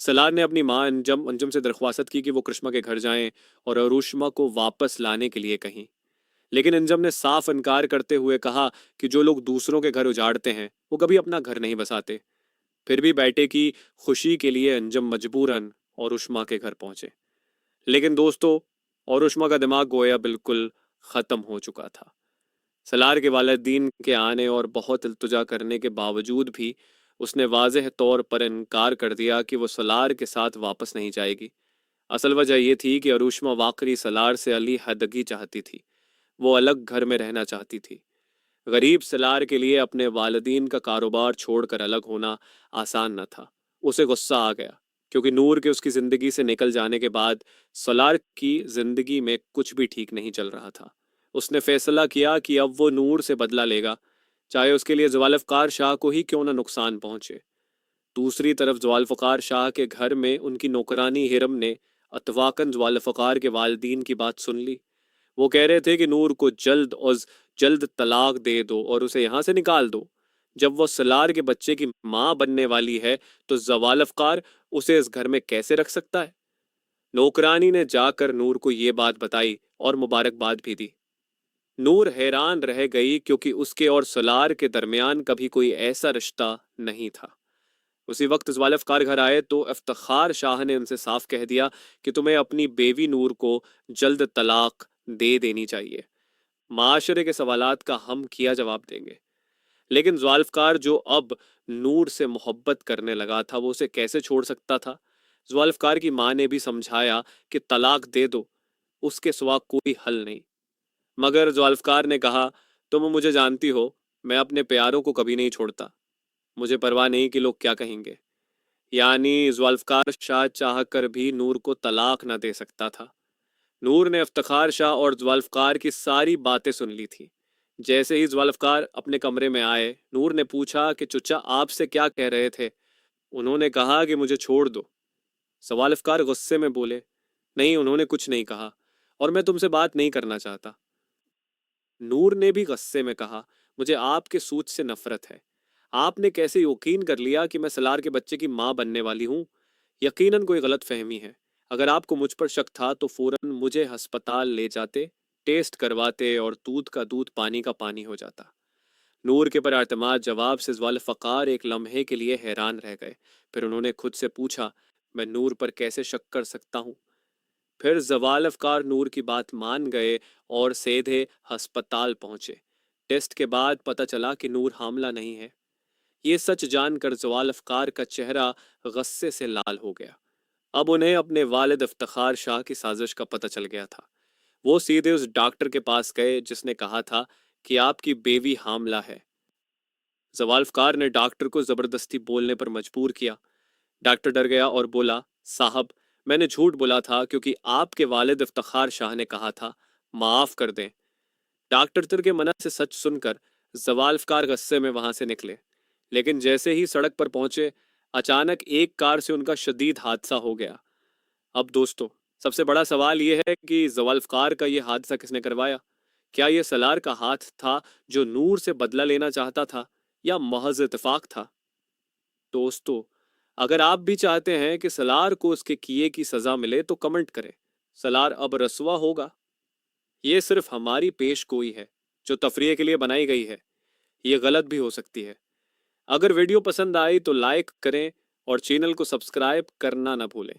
सलार ने अपनी माँ अंजम अंजुम से दरख्वास्त की कि वो करिश्मा के घर जाएं और अरुष्मा को वापस लाने के लिए कहीं। लेकिन अंजम ने साफ इनकार करते हुए कहा कि जो लोग दूसरों के घर उजाड़ते हैं वो कभी अपना घर नहीं बसाते। फिर भी बेटे की खुशी के लिए अंजम मजबूरन और उष्मा के घर पहुंचे। लेकिन दोस्तों, और उष्मा का दिमाग गोया बिल्कुल खत्म हो चुका था। सलार के वालिदीन के आने और बहुत इल्तजा करने के बावजूद भी उसने वाज़ेह तौर पर इनकार कर दिया कि वो सलार के साथ वापस नहीं जाएगी। असल वजह यह थी कि अरुष्मा वाकई सलार से अली हदगी चाहती थी। वो अलग घर में रहना चाहती थी। गरीब सलार के लिए अपने वालिदीन का कारोबार छोड़कर अलग होना आसान न था। उसे गुस्सा आ गया क्योंकि नूर के उसकी जिंदगी से निकल जाने के बाद सलार की जिंदगी में कुछ भी ठीक नहीं चल रहा था। उसने फैसला किया कि अब वो नूर से बदला लेगा, चाहे उसके लिए ज़ुल्फ़िकार शाह को ही क्यों न नुकसान पहुंचे। दूसरी तरफ ज़ुल्फ़िकार शाह के घर में उनकी नौकरानी हिरम ने अतवाकन ज़ुल्फ़िकार के वालिदीन की बात सुन ली। वो कह रहे थे कि नूर को जल्द तलाक दे दो और उसे यहाँ से निकाल दो। जब वो सलार के बच्चे की माँ बनने वाली है तो ज़वालफ़कार उसे इस घर में कैसे रख सकता है। नौकरानी ने जाकर नूर को ये बात बताई और मुबारकबाद भी दी। नूर हैरान रह गई क्योंकि उसके और सलार के दरमियान कभी कोई ऐसा रिश्ता नहीं था। उसी वक्त ज़वालफ़कार घर आए तो इफ्तिखार शाह ने उनसे साफ कह दिया कि तुम्हें अपनी बेवी नूर को जल्द तलाक दे देनी चाहिए। माशरे के सवालात का हम किया जवाब देंगे। लेकिन ज़ुल्फ़िकार जो अब नूर से मोहब्बत करने लगा था वो उसे कैसे छोड़ सकता था। ज़ुल्फ़िकार की माँ ने भी समझाया कि तलाक दे दो, उसके सिवा कोई हल नहीं। मगर ज़ुल्फ़िकार ने कहा, तुम मुझे जानती हो, मैं अपने प्यारों को कभी नहीं छोड़ता। मुझे परवाह नहीं कि लोग क्या कहेंगे। यानी ज़ुल्फ़िकार शाह चाह कर भी नूर को तलाक न दे सकता था। नूर ने इफ्तिखार शाह और ज़ुल्फ़िकार की सारी बातें सुन ली थी। जैसे ही ज़ुल्फ़िकार अपने कमरे में आए, नूर ने पूछा कि चचा आपसे क्या कह रहे थे। उन्होंने कहा कि मुझे छोड़ दो। ज़ुल्फ़िकार गुस्से में बोले, नहीं, उन्होंने कुछ नहीं कहा और मैं तुमसे बात नहीं करना चाहता। नूर ने भी गुस्से में कहा, मुझे आपके सूत से नफरत है। आपने कैसे यकीन कर लिया कि मैं सलार के बच्चे की माँ बनने वाली हूँ। यकीनन कोई गलत फहमी है। अगर आपको मुझ पर शक था तो फौरन मुझे अस्पताल ले जाते, टेस्ट करवाते और दूध का दूध पानी का पानी हो जाता। नूर के पर एतमाद जवाब से ज़ुल्फ़िकार एक लम्हे के लिए हैरान रह गए। फिर उन्होंने खुद से पूछा, मैं नूर पर कैसे शक कर सकता हूँ। फिर ज़वालफ़कार नूर की बात मान गए और सीधे अस्पताल पहुंचे। टेस्ट के बाद पता चला कि नूर हामला नहीं है। ये सच जानकर ज़वालफ़कार का चेहरा गुस्से से लाल हो गया। अब उन्हें अपने वालिद इफ्तिखार शाह की साजिश का पता चल गया था। वो सीधे उस डॉक्टर के पास गए जिसने कहा था कि आपकी बेवी हामला है। ज़वालफ़कार ने डॉक्टर को ज़बरदस्ती बोलने पर मजबूर किया। डॉक्टर डर गया और बोला, साहब, मैंने झूठ बोला था क्योंकि आपके वालिद इफ्तिखार शाह ने कहा था, माफ कर दें। डॉक्टर के मना से सच सुनकर ज़वालफ़कार गुस्से में वहां से निकले। लेकिन जैसे ही सड़क पर पहुंचे, अचानक एक कार से उनका शदीद हादसा हो गया। अब दोस्तों, सबसे बड़ा सवाल यह है कि ज़वालफ़कार का यह हादसा किसने करवाया। क्या यह सलार का हाथ था जो नूर से बदला लेना चाहता था, या महज इत्तेफाक था। दोस्तों, अगर आप भी चाहते हैं कि सलार को उसके किए की सजा मिले तो कमेंट करें। सलार अब रसवा होगा। ये सिर्फ हमारी पेश गोई है जो तफरीह के लिए बनाई गई है। ये गलत भी हो सकती है। अगर वीडियो पसंद आई तो लाइक करें और चैनल को सब्सक्राइब करना ना भूलें।